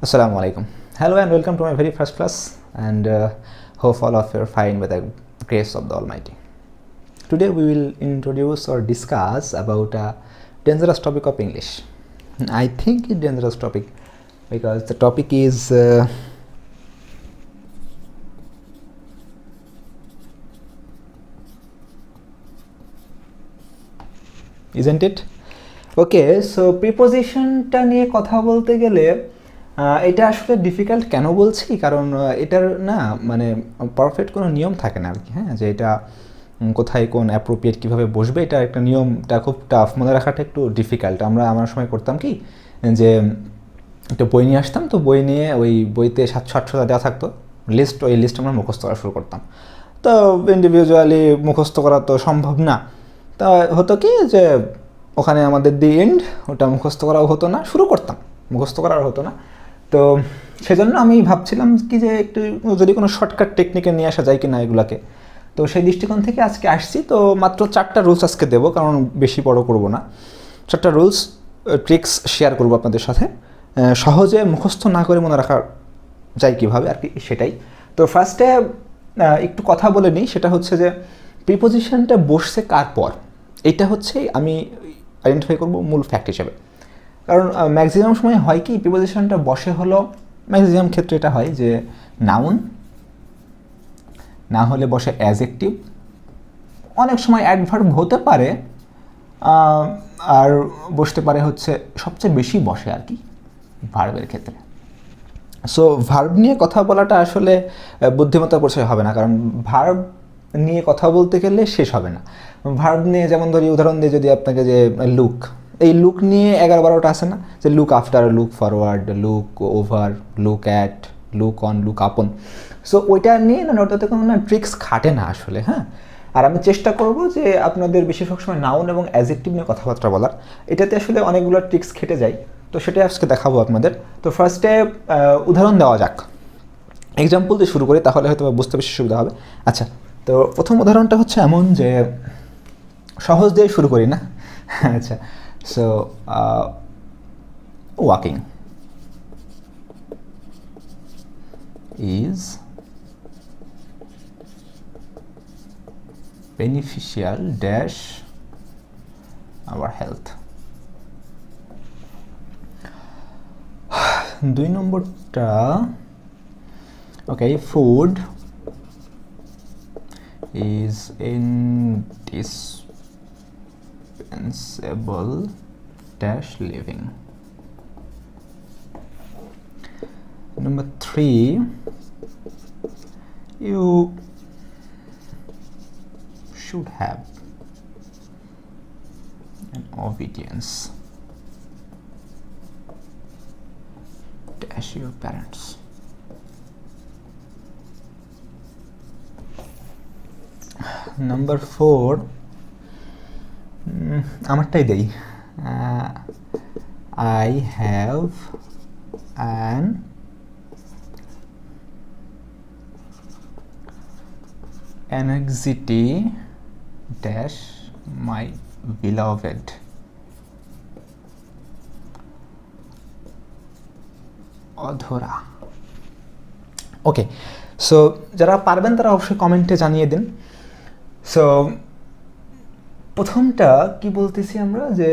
Assalamu alaikum. Hello and welcome to my very first class, and hope all of you are fine with the grace of the Almighty. Today we will introduce or discuss about a dangerous topic of English. I think it's dangerous topic because the topic is isn't it? Okay, so প্রিপোজিশনটা নিয়ে কথা বলতে গেলে এটা আসলে difficult কেন বলছি, কারণ এটার না মানে পারফেক্ট কোনো নিয়ম থাকে না আর কি। হ্যাঁ, যে এটা কোথায় কোন অ্যাপ্রোপ্রিয়েট কীভাবে বসবে, এটা একটা নিয়মটা খুব টাফ, মনে রাখাটা একটু ডিফিকাল্ট। আমার সময় করতাম কি, যে একটা বই নিয়ে আসতাম, তো বই নিয়ে ওই বইতে 700-800 দেওয়া থাকতো লিস্ট, ওই লিস্ট আমরা মুখস্থ করা শুরু করতাম। তো ইন্ডিভিজুয়ালি মুখস্থ করা তো সম্ভব না, তা হতো কি যে ওখানে আমাদের দি এন্ড ওটা মুখস্থ করাও হতো না, শুরু করতাম মুখস্থ করাও হতো না। তো সেজন্য আমি ভাবছিলাম কি যে একটু যদি কোনো শর্টকাট টেকনিকে নিয়ে আসা যায় কি না এগুলাকে। তো সেই দৃষ্টিকোণ থেকে আজকে আসছি। তো মাত্র 4টা রুলস আজকে দেবো, কারণ বেশি বড় করব না। 4টা রুলস ট্রিক্স শেয়ার করবো আপনাদের সাথে, সহজে মুখস্থ না করে মনে রাখা যায় কীভাবে আর কি, সেটাই। তো ফার্স্টে একটু কথা বলে নিই, সেটা হচ্ছে যে প্রিপোজিশনটা বসছে কার পর, এইটা হচ্ছে আমি আইডেন্টিফাই করবো মূল ফ্যাক্ট হিসেবে। কারণ ম্যাক্সিমাম সময় হয় কি, প্রিপোজিশনটা বসে হলো, ম্যাক্সিমাম ক্ষেত্রে এটা হয় যে নাউন, না হলে বসে অ্যাডজেক্টিভ, অনেক সময় অ্যাডভার্ব হতে পারে, আর বসতে পারে হচ্ছে সবচেয়ে বেশি বসে আর কি ভার্বের ক্ষেত্রে। সো ভার্ব নিয়ে কথা বলাটা আসলে বুদ্ধিমত্তার পরিচয় হবে না, কারণ ভার্ব নিয়ে কথা বলতে গেলে শেষ হবে না। ভার্ব নিয়ে যেমন ধরি উদাহরণ দিয়ে যদি আপনাকে, যে লুক, এই লুক নিয়ে 11-12টা আছে না, যে look after, look forward, look over, look at, look on, look আপন। সো ওইটা নিয়ে না, ওটাতে কোনো না ট্রিক্স খাটে না আসলে। হ্যাঁ, আর আমি চেষ্টা করব যে আপনাদের বেশিরভাগ সময় নাউন এবং অ্যাডজেক্টিভ নিয়ে কথাবার্তা বলার, এটাতে আসলে অনেকগুলো ট্রিক্স খেটে যায়, তো সেটাই আজকে দেখাবো আপনাদের। তো ফার্স্টে উদাহরণ দেওয়া যাক, এক্সাম্পল দিয়ে শুরু করি, তাহলে হয়তো বুঝতে বেশি সুবিধা হবে। আচ্ছা, তো প্রথম উদাহরণটা হচ্ছে এমন, যে সহজ দিয়ে শুরু করি না। আচ্ছা, so walking is beneficial dash our health. 2 নম্বরটা, ওকে, food is indispensable dash living. Number 3, you should have an obedience dash your parents. Number 4, আমারটাই দেই, I have an anxiety dash my beloved. অধরা। ওকে, সো যারা পারবেন তারা অবশ্যই কমেন্টে জানিয়ে দিন। সো প্রথমটা কি বলতেছি আমরা, যে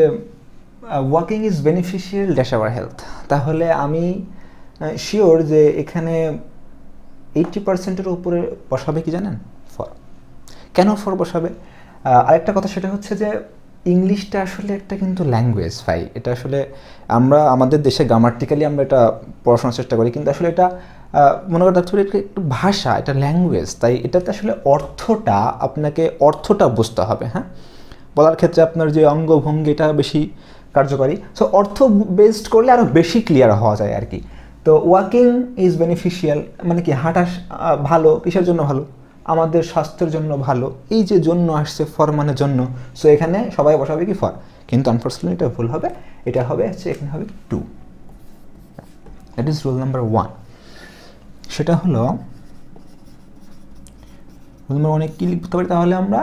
walking is beneficial dash our health. তাহলে আমি শিওর যে এখানে 80%-এর উপরে বসাবে কি জানেন, ফর। কেন ফর বসাবে? আরেকটা কথা, সেটা হচ্ছে যে ইংলিশটা আসলে একটা কিন্তু ল্যাঙ্গুয়েজ ভাই, এটা আসলে আমরা আমাদের দেশে গ্রামাটিক্যালি আমরা এটা পড়াশোনার চেষ্টা করি, কিন্তু আসলে এটা মনে করতে হবে একটু ভাষা, এটা ল্যাঙ্গুয়েজ, তাই এটাতে আসলে অর্থটা বুঝতে হবে। হ্যাঁ, বলার ক্ষেত্রে আপনার যে অঙ্গভঙ্গি, এটা বেশি কার্যকরী। সো অর্থ বেসড করলে আরও বেশি ক্লিয়ার হওয়া যায় আর কি। তো ওয়াকিং ইজ বেনিফিশিয়াল মানে কি, হাঁটা ভালো, কিসের জন্য ভালো, আমাদের স্বাস্থ্যের জন্য ভালো। এই যে জন্য আসছে, ফর মানে জন্য, সো এখানে সবাই বসাবে কি ফর, কিন্তু আনফর্চুনেটলি এটা ভুল হবে, এটা হবে হচ্ছে এখানে হবে two. That is rule number 1। সেটা হলো রুল নাম্বার 1 কি লিখতে পারি, তাহলে আমরা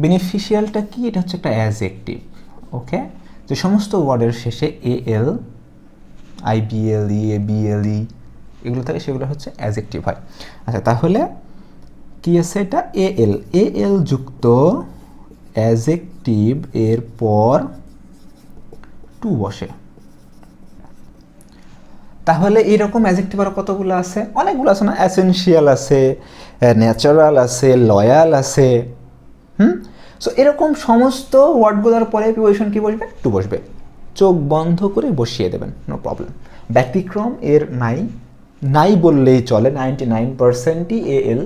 বেনিফিশিয়ালটা কি, এটা হচ্ছে একটা অ্যাডজেক্টিভ। ওকে, যে সমস্ত ওয়ার্ডের শেষে এল IBLE, ABLE এগুলো থাকে, সেগুলো হচ্ছে অ্যাজেক্টিভ হয়। আচ্ছা, তাহলে কি আছে এটা? AL যুক্ত অ্যাজেক্টিভ এর পর টু বসে। তাহলে এইরকম অ্যাজেক্টিভ আর কতগুলো আছে? অনেকগুলো আছে না? অ্যাসেনশিয়াল আছে, ন্যাচারাল আছে, লয়াল আছে। সো এরকম সমস্ত ওয়ার্ডগুলোর পরে প্রিপোজিশন কি বসবে? টু বসবে। চোখ বন্ধ করে বসিয়ে দেবেন, নো প্রবলেম। ব্যতিক্রম এর নাই বললেই চলে। 99%ই AL।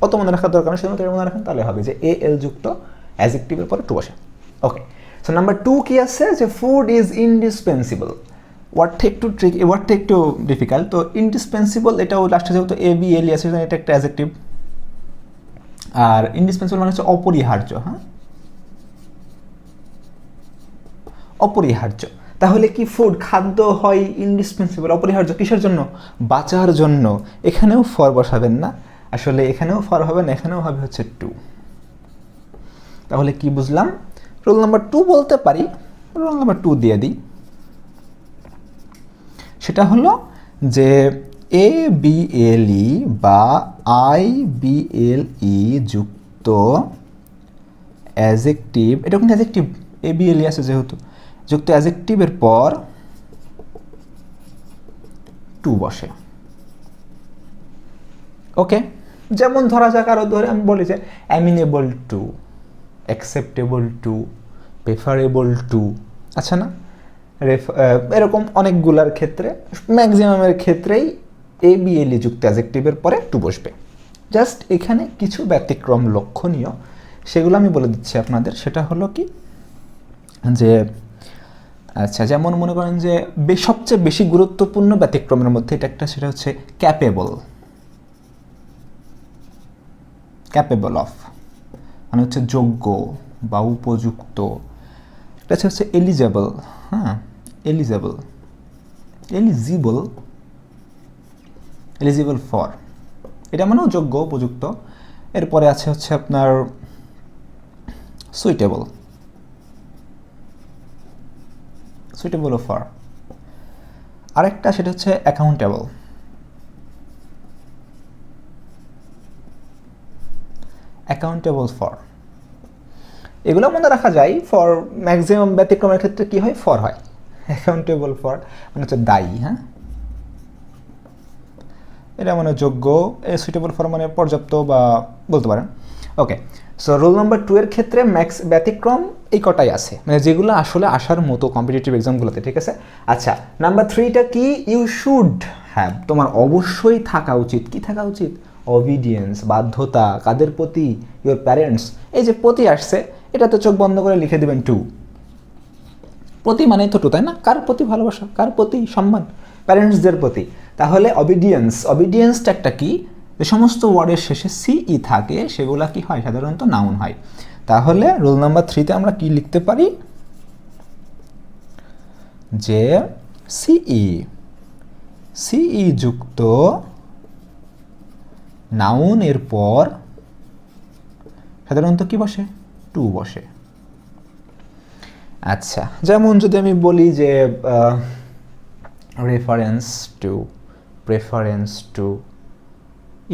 অত মনে রাখার দরকার নেই, শুধুমাত্র মনে রাখেন তাহলে হবে যে AL যুক্ত অ্যাজেক্টিভের পরে টু বসে। ওকে, সো নাম্বার 2 কি আছে? যে ফুড ইজ ইনডিসপেন্সিবল। ওয়ার্ডটা একটু ডিফিকাল্ট। তো ইনডিসপেন্সিবল, এটাও লাস্টে যেহেতু ABLE আছে, এটা একটা অ্যাজেক্টিভ। আর ইনডিসপেন্সিবল মানে হচ্ছে অপরিহার্য। হ্যাঁ, অপরিহার্য। তাহলে কি ফুড, খাদ্য হয় ইনডিসপেন্সিবল, অপরিহার্য কিসের জন্য? বাঁচার জন্য। এখানেও ফর বসাবেন না, আসলে এখানেও ফর হবে না, এখানেও হবে হচ্ছে টু। তাহলে কি বুঝলাম? রুল নাম্বার 2 বলতে পারি, রুল নাম্বার 2 দিয়ে দিই। সেটা হলো যে ABLE বা IBLE যুক্ত অ্যাজেক্টিভ, এটা কোন অ্যাজেক্টিভ? ABLE আছে যেহেতু, যুক্ত অ্যাজেক্টিভের পর টু বসে। ওকে, যেমন ধরা যাক, আরও ধরে আমি বলি যে amenable to, acceptable to, preferable to, আচ্ছা না? এরকম অনেকগুলার ক্ষেত্রে, ম্যাক্সিমামের ক্ষেত্রেই ABLE যুক্ত অ্যাজেক্টিভের পরে টু বসবে। জাস্ট এখানে কিছু ব্যতিক্রম লক্ষণীয়, সেগুলো আমি বলে দিচ্ছি আপনাদের। সেটা হলো কি যে, আচ্ছা, যেমন মনে করেন যে সবচেয়ে বেশি গুরুত্বপূর্ণ ব্যতিক্রমের মধ্যে এটা একটা, সেটা হচ্ছে ক্যাপেবল অফ, মানে হচ্ছে যোগ্য বা উপযুক্ত। এটা হচ্ছে এলিজেবল। হ্যাঁ, এলিজিবল ফর, এটা মানেও যোগ্য, উপযুক্ত। এরপরে আছে হচ্ছে আপনার সুইটেবল ফর। আরেকটা সেটা হচ্ছে অ্যাকাউন্টেবল ফর। এগুলো মনে রাখা যায়। ফর ম্যাক্সিমাম ব্যতিক্রমের ক্ষেত্রে কি হয়? ফর হয়। অ্যাকাউন্টেবল ফর মানে হচ্ছে দায়ী। হ্যাঁ, এটা মানে যোগ্য। সুইটেবল ফর মানে পর্যাপ্ত বা বলতে পারেন। ওকে, সো রোল নাম্বার 2 এর ক্ষেত্রে ব্যতিক্রম এই কটাই আছে, মানে যেগুলো আসলে আসার মতো কম্পিটিটিভ এক্সামগুলোতে। ঠিক আছে। আচ্ছা, নাম্বার 3টা কি? ইউ শুড হ্যাভ, তোমার অবশ্যই থাকা উচিত। কি থাকা উচিত? অবিডিয়েন্স, বাধ্যতা। কাদের প্রতি? Your parents. এই যে প্রতি আসছে, এটাতে চোখ বন্ধ করে লিখে দেবেন টু। প্রতি মানে তো টু, তাই না? কার প্রতি ভালোবাসা, কার প্রতি সম্মান? প্যারেন্টসদের প্রতি। তাহলে অবিডিয়েন্সটা একটা কি? যে সমস্ত ওয়ার্ডের শেষে CE থাকে, সেগুলা কি হয়? সাধারণত নাউন হয়। তাহলে রুল নাম্বার 3তে আমরা কি লিখতে পারি? যে CE যুক্ত নাউন এর পর সাধারণত কি বসে? টু বসে। আচ্ছা, যেমন যদি আমি বলি যে reference to, preference to,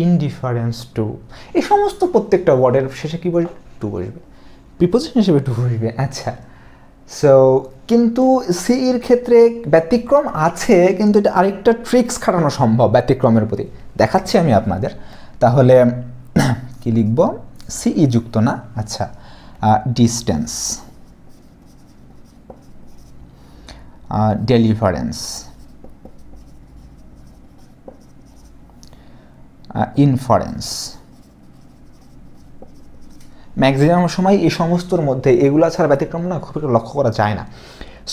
indifference to, এই সমস্ত প্রত্যেকটা ওয়ার্ডের শেষে কি বসবে? টু বসবে, প্রিপোজিশন হিসেবে টু বসবে। আচ্ছা, সো কিন্তু সিইর ক্ষেত্রে ব্যতিক্রম আছে, কিন্তু এটা আরেকটা ট্রিক্স খাটানো সম্ভব ব্যতিক্রমের প্রতি, দেখাচ্ছি আমি আপনাদের। তাহলে কি লিখব? সিই যুক্ত না, আচ্ছা, ডিস্টেন্স, ডেলিভারেন্স, ইনফারেন্স। ম্যাক্সিমাম সময় এই সমস্তর মধ্যে এগুলো ছাড়া ব্যতিক্রম না খুব একটা লক্ষ্য করা যায় না।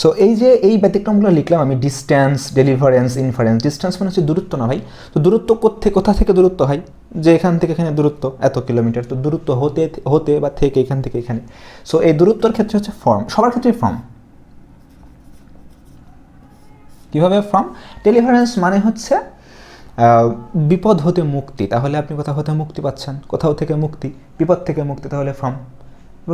সো এই যে এই ব্যতিক্রমগুলো লিখলাম আমি, ডিস্টেন্স, ডেলিভারেন্স, ইনফারেন্স। ডিস্টেন্স মানে হচ্ছে দূরত্ব না ভাই। তো দূরত্ব কোথা থেকে দূরত্ব হয়? যে এখান থেকে এখানে দূরত্ব এত কিলোমিটার, তো দূরত্ব হতে বা থেকে এখান থেকে এখানে। সো এই দূরত্বর ক্ষেত্রে হচ্ছে ফর্ম, সবার ক্ষেত্রে ফর্ম। কীভাবে ফর্ম? ডেলিভারেন্স মানে হচ্ছে বিপদ হতে মুক্তি। তাহলে আপনি কোথাও হতে মুক্তি পাচ্ছেন, কোথাও থেকে মুক্তি, বিপদ থেকে মুক্তি, তাহলে ফ্রম।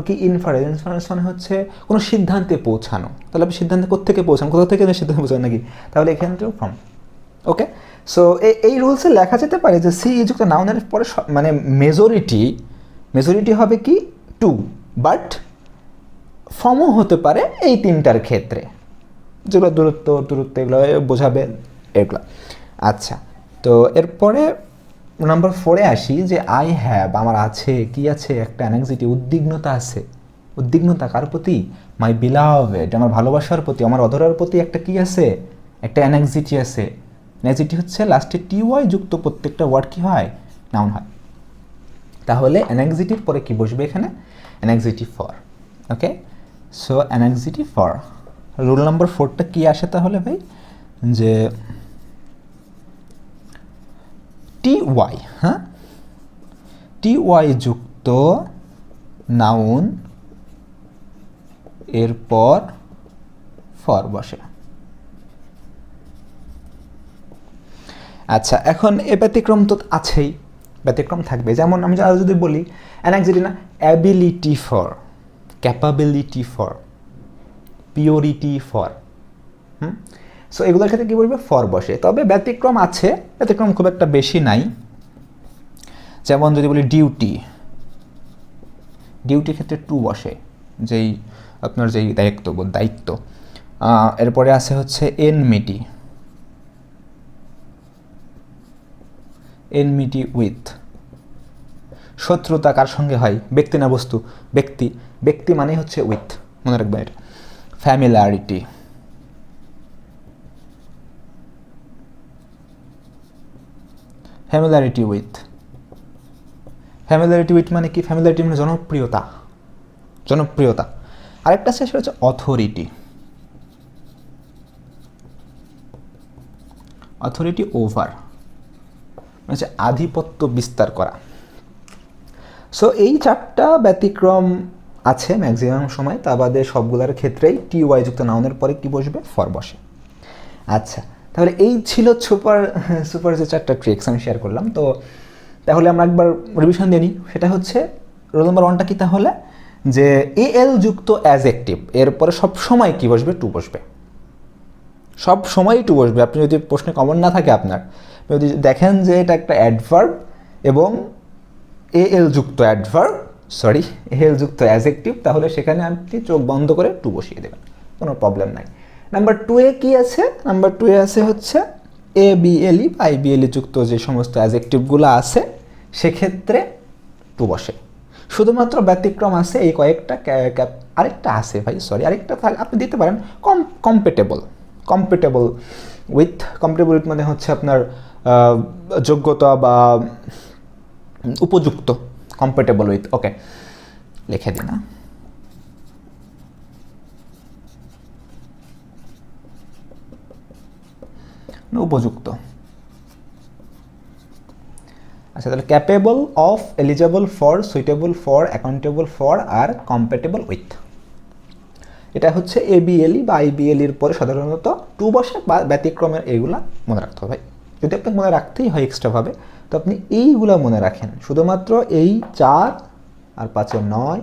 কি ইনফারেন্স, ইনফারেন্স মানে হচ্ছে কোনো সিদ্ধান্তে পৌঁছানো। তাহলে আপনি সিদ্ধান্তে কোত্থেকে পৌঁছান, কোথা থেকে সিদ্ধান্তে পৌঁছান নাকি, তাহলে এখান থেকেও ফ্রম। ওকে, সো এই রুলসে লেখা যেতে পারে যে সি যুক্ত নাউনের পরে মানে মেজরিটি হবে কি টু, বাট ফর্মও হতে পারে এই তিনটার ক্ষেত্রে, যেগুলো দূরত্ব এগুলো বোঝাবে এগুলো। আচ্ছা, তো এরপরে নাম্বার 4-এ আসি যে আই হ্যাভ, আমার আছে, কি আছে, একটা অ্যাংজাইটি, উদ্বিগ্নতা আছে। উদ্বিগ্নতা কার প্রতি? মাই বিলাভেড, আমার ভালোবাসার প্রতি, আমার অধরার প্রতি একটা কি আছে, একটা অ্যাংজাইটি আছে। অ্যাংজাইটি হচ্ছে লাস্টে টি-ওয়াই যুক্ত প্রত্যেকটা ওয়ার্ড কি হয়, নাউন হয়। তাহলে অ্যাংজাইটির পরে কি বসবে এখানে, anxiety for. Okay, so anxiety for. Rule number 4টা কি আসে তাহলে ভাই, যে টি-ওয়াই, হ্যাঁ, টি-ওয়াই যুক্ত নাউন এরপর ফর বসে। আচ্ছা, এখন এ ব্যতিক্রম তো আছেই, ব্যতিক্রম থাকবে। যেমন আমি যদি বলি অ্যাংজাইটি না, ability for, capability for, purity for, so এগুলোর ক্ষেত্রে কী বলবে, ফর বসে। তবে ব্যতিক্রম আছে, ব্যতিক্রম খুব একটা বেশি নাই। যেমন যদি বলি ডিউটি, ডিউটির ক্ষেত্রে টু বসে, যেই আপনার যেই দায়িত্ব। এরপরে আছে হচ্ছে এনমিটি, এনমিটি উইথ, শত্রুতা কার সঙ্গে হয়, ব্যক্তি না বস্তু, ব্যক্তি মানে হচ্ছে উইথ, মনে রাখবেন এটা। ফ্যামিলারিটি, ফ্যামিলারিটি উইথ, ফ্যামিলারিটি উইথ মানে কি, ফ্যামিলারিটি মানে জনপ্রিয়তা। আরেকটা আছে সেটা হচ্ছে অথরিটি, অথরিটি ওভার মানে আধিপত্য বিস্তার করা। সো এই 4টা ব্যতিক্রম আছে ম্যাক্সিমাম সময়, তা বাদে সবগুলোর ক্ষেত্রেই টি-ওয়াই যুক্ত নাউনের পরে কি বসবে, ফর বসে। আচ্ছা, তাহলে এই ছিল সুপার যে 4টা ট্রিক্স আমি শেয়ার করলাম। তো তাহলে আমরা একবার রিভিশন দিয়ে নিই। সেটা হচ্ছে রুল নাম্বার 1টা কি তাহলে, যে এল যুক্ত অ্যাজেক্টিভ এরপরে সবসময় কি বসবে, টু বসবে, সব সময়ই টু বসবে। আপনি যদি প্রশ্নে কমন না থাকে আপনার, যদি দেখেন যে এটা একটা অ্যাডভার্ব এবং এল যুক্ত এল যুক্ত অ্যাজেক্টিভ, তাহলে সেখানে আপনি চোখ বন্ধ করে টু বসিয়ে দেবেন, কোনো প্রবলেম নাই। নাম্বার 2-এ কি আছে, নাম্বার 2-এ আছে হচ্ছে এবিএলই বা আইবিএলই যুক্ত যে সমস্ত অ্যাজেক্টিভগুলো আছে সেক্ষেত্রে টু বসে। শুধুমাত্র ব্যতিক্রম আছে এই কয়েকটা, আরেকটা আছে ভাই, সরি আরেকটা আপনি দিতে পারেন, কম্পেটেবল উইথ মানে হচ্ছে আপনার যোগ্যতা বা উপযুক্ত, কম্পেটেবল উইথ। ওকে, লিখে দিন না, উপযুক্ত। আচ্ছা, তাহলে capable of, eligible for, suitable for, accountable for আর কম্পেটেবল উইথ। এটা হচ্ছে এবিএলই বা আইবিএলির পরে সাধারণত টু বসে বা ব্যতিক্রমের, এইগুলা মনে রাখতে হবে ভাই। যদি আপনাকে মনে রাখতেই হয় এক্সট্রাভাবে, তো আপনি এইগুলো মনে রাখেন, শুধুমাত্র এই 4 আর 5-এ 9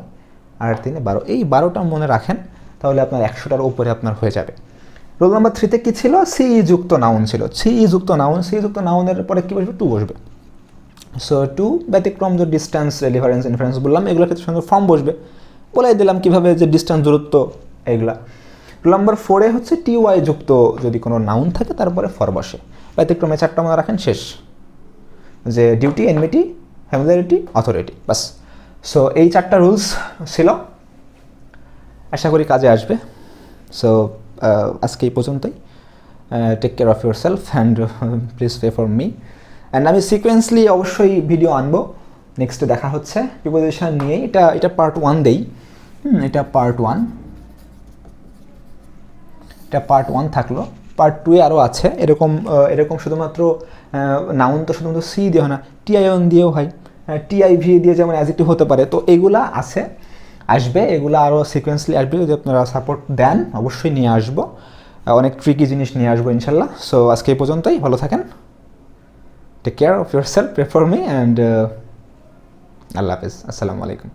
আর 3-এ 12, এই 12টা মনে রাখেন, তাহলে আপনার 100টার উপরে আপনার হয়ে যাবে। রোল নাম্বার 3-তে কী ছিল, সিই যুক্ত নাউন ছিল, সিই যুক্ত নাউনের পরে কী বসবে, টু বসবে। সো টু ব্যতিক্রম, যে ডিস্টেন্স, রেলিভারেন্স, ইনফারেন্স বললাম, এগুলোর ক্ষেত্রে সঙ্গে ফর্ম বসবে, বলে দিলাম কীভাবে, যে ডিস্টেন্স, দূরত্ব, এইগুলা। রোল নাম্বার 4-এ হচ্ছে টি-ওয়াই যুক্ত যদি কোনো নাউন থাকে তারপরে ফর বসে। ব্যতিক্রমে 4টা মনে রাখেন, শেষ, যে ডিউটি, এনমিটি, ফ্যামিলিয়ারিটি, অথরিটি, বাস। সো এই 4টা রুলস ছিল, আশা করি কাজে আসবে। সো আজকে এই পর্যন্তই। Take care of yourself and please pray for me. And আমি সিকোয়েন্সলি অবশ্যই ভিডিও আনবো, নেক্সটে দেখা হচ্ছে প্রিপোজিশন নিয়েই। এটা পার্ট 1 দেই, এটা পার্ট 1, এটা পার্ট 1 থাকলো। পার্ট 2-এ আরও আছে এরকম শুধুমাত্র নাউন তো শুধুমাত্র সি দিয়ে হয় না, টিআইওন দিয়েও হয়, টিআইভি দিয়ে যেমন অ্যাডজেক্টিভ হতে পারে। তো এগুলা আসবে, এগুলো আরও সিকোয়েন্সলি আসবে, যদি আপনারা সাপোর্ট দেন অবশ্যই নিয়ে আসবো, অনেক ট্রিকি জিনিস নিয়ে আসবো ইনশাল্লাহ। সো আজকে এই পর্যন্তই, ভালো থাকেন, take care of yourself, pray for me, and আল্লাহ হাফেজ, আসসালামু আলাইকুম।